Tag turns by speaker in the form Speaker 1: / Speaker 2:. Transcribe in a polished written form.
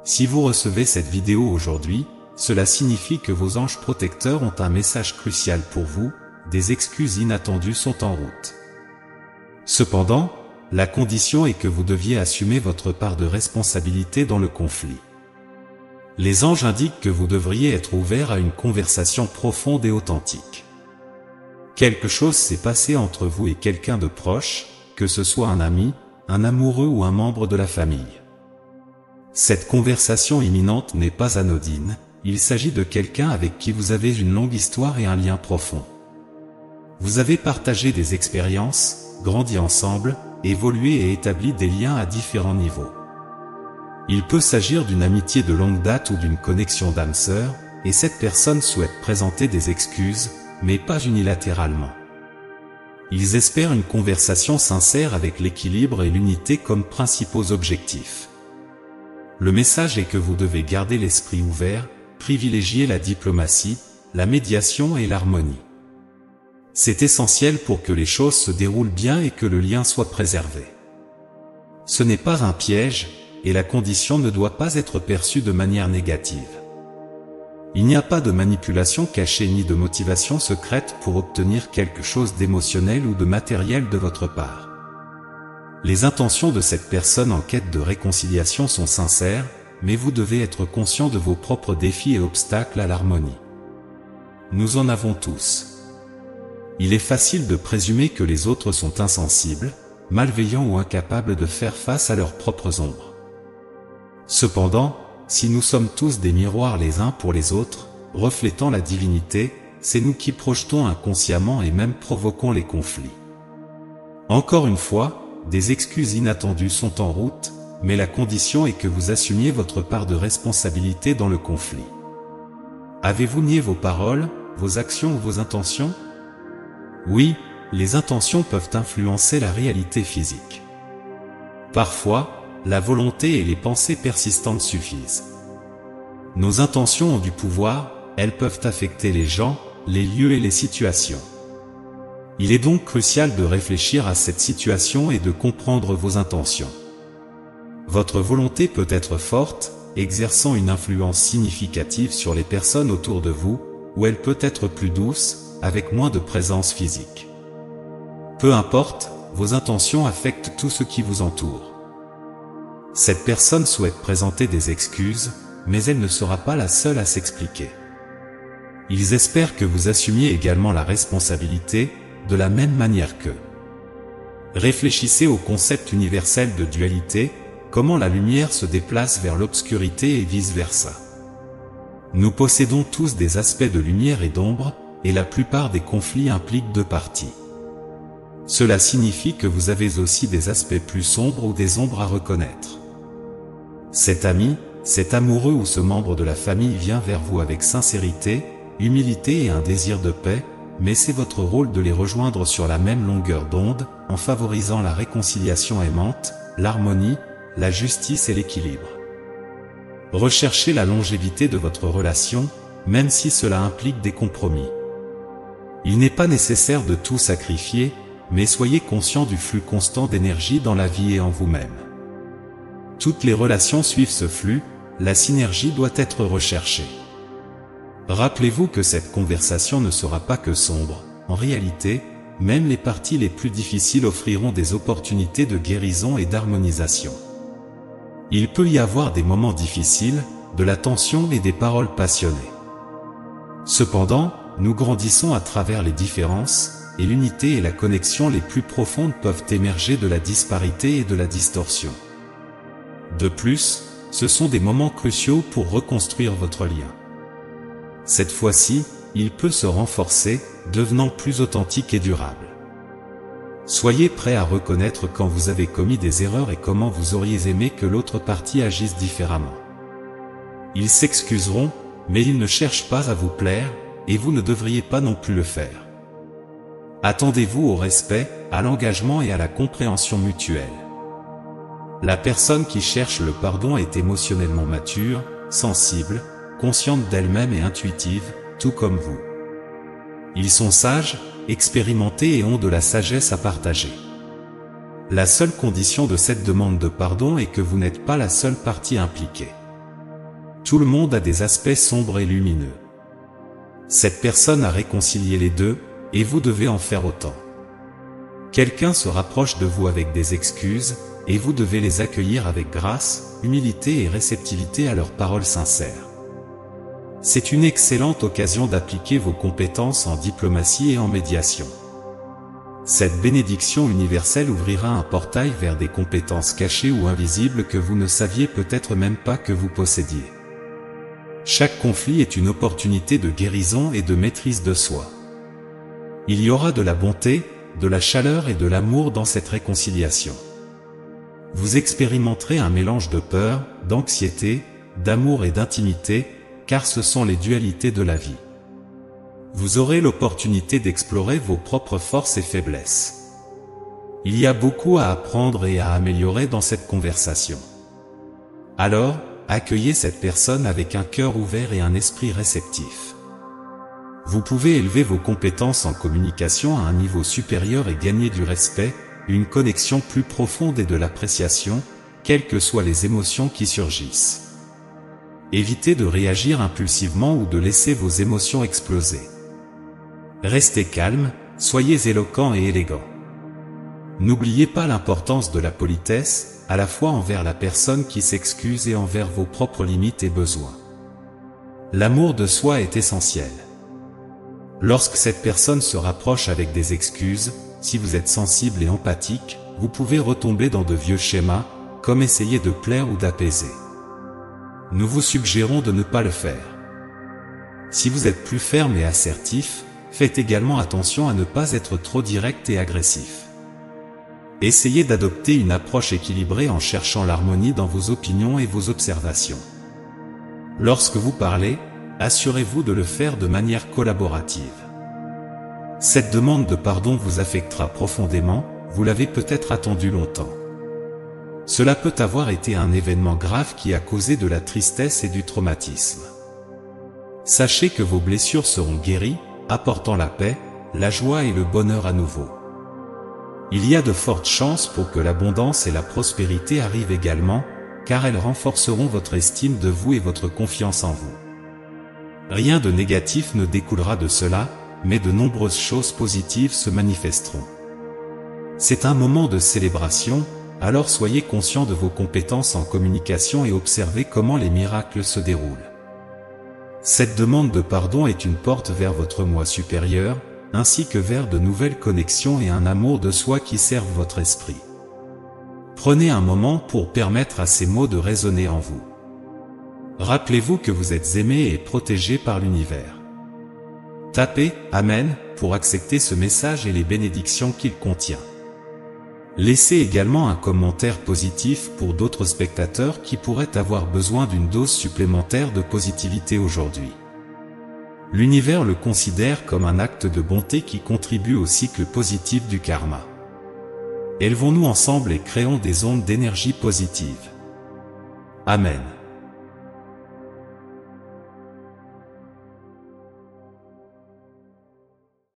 Speaker 1: Si vous recevez cette vidéo aujourd'hui, cela signifie que vos anges protecteurs ont un message crucial pour vous, des excuses inattendues sont en route. Cependant, la condition est que vous deviez assumer votre part de responsabilité dans le conflit. Les anges indiquent que vous devriez être ouvert à une conversation profonde et authentique. Quelque chose s'est passé entre vous et quelqu'un de proche, que ce soit un ami, un amoureux ou un membre de la famille. Cette conversation imminente n'est pas anodine, il s'agit de quelqu'un avec qui vous avez une longue histoire et un lien profond. Vous avez partagé des expériences, grandi ensemble, évolué et établi des liens à différents niveaux. Il peut s'agir d'une amitié de longue date ou d'une connexion d'âme sœur, et cette personne souhaite présenter des excuses, mais pas unilatéralement. Ils espèrent une conversation sincère avec l'équilibre et l'unité comme principaux objectifs. Le message est que vous devez garder l'esprit ouvert, privilégier la diplomatie, la médiation et l'harmonie. C'est essentiel pour que les choses se déroulent bien et que le lien soit préservé. Ce n'est pas un piège, et la condition ne doit pas être perçue de manière négative. Il n'y a pas de manipulation cachée ni de motivation secrète pour obtenir quelque chose d'émotionnel ou de matériel de votre part. Les intentions de cette personne en quête de réconciliation sont sincères, mais vous devez être conscient de vos propres défis et obstacles à l'harmonie. Nous en avons tous. Il est facile de présumer que les autres sont insensibles, malveillants ou incapables de faire face à leurs propres ombres. Cependant, si nous sommes tous des miroirs les uns pour les autres, reflétant la divinité, c'est nous qui projetons inconsciemment et même provoquons les conflits. Encore une fois, des excuses inattendues sont en route, mais la condition est que vous assumiez votre part de responsabilité dans le conflit. Avez-vous nié vos paroles, vos actions ou vos intentions? Oui, les intentions peuvent influencer la réalité physique. Parfois, la volonté et les pensées persistantes suffisent. Nos intentions ont du pouvoir, elles peuvent affecter les gens, les lieux et les situations. Il est donc crucial de réfléchir à cette situation et de comprendre vos intentions. Votre volonté peut être forte, exerçant une influence significative sur les personnes autour de vous, ou elle peut être plus douce, avec moins de présence physique. Peu importe, vos intentions affectent tout ce qui vous entoure. Cette personne souhaite présenter des excuses, mais elle ne sera pas la seule à s'expliquer. Ils espèrent que vous assumiez également la responsabilité, de la même manière qu'eux. Réfléchissez au concept universel de dualité, comment la lumière se déplace vers l'obscurité et vice-versa. Nous possédons tous des aspects de lumière et d'ombre, et la plupart des conflits impliquent deux parties. Cela signifie que vous avez aussi des aspects plus sombres ou des ombres à reconnaître. Cet ami, cet amoureux ou ce membre de la famille vient vers vous avec sincérité, humilité et un désir de paix, mais c'est votre rôle de les rejoindre sur la même longueur d'onde, en favorisant la réconciliation aimante, l'harmonie, la justice et l'équilibre. Recherchez la longévité de votre relation, même si cela implique des compromis. Il n'est pas nécessaire de tout sacrifier, mais soyez conscient du flux constant d'énergie dans la vie et en vous-même. Toutes les relations suivent ce flux, la synergie doit être recherchée. Rappelez-vous que cette conversation ne sera pas que sombre, en réalité, même les parties les plus difficiles offriront des opportunités de guérison et d'harmonisation. Il peut y avoir des moments difficiles, de la tension et des paroles passionnées. Cependant, nous grandissons à travers les différences, et l'unité et la connexion les plus profondes peuvent émerger de la disparité et de la distorsion. De plus, ce sont des moments cruciaux pour reconstruire votre lien. Cette fois-ci, il peut se renforcer, devenant plus authentique et durable. Soyez prêt à reconnaître quand vous avez commis des erreurs et comment vous auriez aimé que l'autre partie agisse différemment. Ils s'excuseront, mais ils ne cherchent pas à vous plaire, et vous ne devriez pas non plus le faire. Attendez-vous au respect, à l'engagement et à la compréhension mutuelle. La personne qui cherche le pardon est émotionnellement mature, sensible, consciente d'elle-même et intuitive, tout comme vous. Ils sont sages, expérimentés et ont de la sagesse à partager. La seule condition de cette demande de pardon est que vous n'êtes pas la seule partie impliquée. Tout le monde a des aspects sombres et lumineux. Cette personne a réconcilié les deux, et vous devez en faire autant. Quelqu'un se rapproche de vous avec des excuses, et vous devez les accueillir avec grâce, humilité et réceptivité à leurs paroles sincères. C'est une excellente occasion d'appliquer vos compétences en diplomatie et en médiation. Cette bénédiction universelle ouvrira un portail vers des compétences cachées ou invisibles que vous ne saviez peut-être même pas que vous possédiez. Chaque conflit est une opportunité de guérison et de maîtrise de soi. Il y aura de la bonté, de la chaleur et de l'amour dans cette réconciliation. Vous expérimenterez un mélange de peur, d'anxiété, d'amour et d'intimité, car ce sont les dualités de la vie. Vous aurez l'opportunité d'explorer vos propres forces et faiblesses. Il y a beaucoup à apprendre et à améliorer dans cette conversation. Alors, accueillez cette personne avec un cœur ouvert et un esprit réceptif. Vous pouvez élever vos compétences en communication à un niveau supérieur et gagner du respect, une connexion plus profonde et de l'appréciation, quelles que soient les émotions qui surgissent. Évitez de réagir impulsivement ou de laisser vos émotions exploser. Restez calme, soyez éloquent et élégant. N'oubliez pas l'importance de la politesse, à la fois envers la personne qui s'excuse et envers vos propres limites et besoins. L'amour de soi est essentiel. Lorsque cette personne se rapproche avec des excuses, si vous êtes sensible et empathique, vous pouvez retomber dans de vieux schémas, comme essayer de plaire ou d'apaiser. Nous vous suggérons de ne pas le faire. Si vous êtes plus ferme et assertif, faites également attention à ne pas être trop direct et agressif. Essayez d'adopter une approche équilibrée en cherchant l'harmonie dans vos opinions et vos observations. Lorsque vous parlez, assurez-vous de le faire de manière collaborative. Cette demande de pardon vous affectera profondément, vous l'avez peut-être attendu longtemps. Cela peut avoir été un événement grave qui a causé de la tristesse et du traumatisme. Sachez que vos blessures seront guéries, apportant la paix, la joie et le bonheur à nouveau. Il y a de fortes chances pour que l'abondance et la prospérité arrivent également, car elles renforceront votre estime de vous et votre confiance en vous. Rien de négatif ne découlera de cela, mais de nombreuses choses positives se manifesteront. C'est un moment de célébration, alors soyez conscient de vos compétences en communication et observez comment les miracles se déroulent. Cette demande de pardon est une porte vers votre moi supérieur, ainsi que vers de nouvelles connexions et un amour de soi qui servent votre esprit. Prenez un moment pour permettre à ces mots de résonner en vous. Rappelez-vous que vous êtes aimé et protégé par l'univers. Tapez « Amen » pour accepter ce message et les bénédictions qu'il contient. Laissez également un commentaire positif pour d'autres spectateurs qui pourraient avoir besoin d'une dose supplémentaire de positivité aujourd'hui. L'univers le considère comme un acte de bonté qui contribue au cycle positif du karma. Élevons-nous ensemble et créons des ondes d'énergie positive. Amen.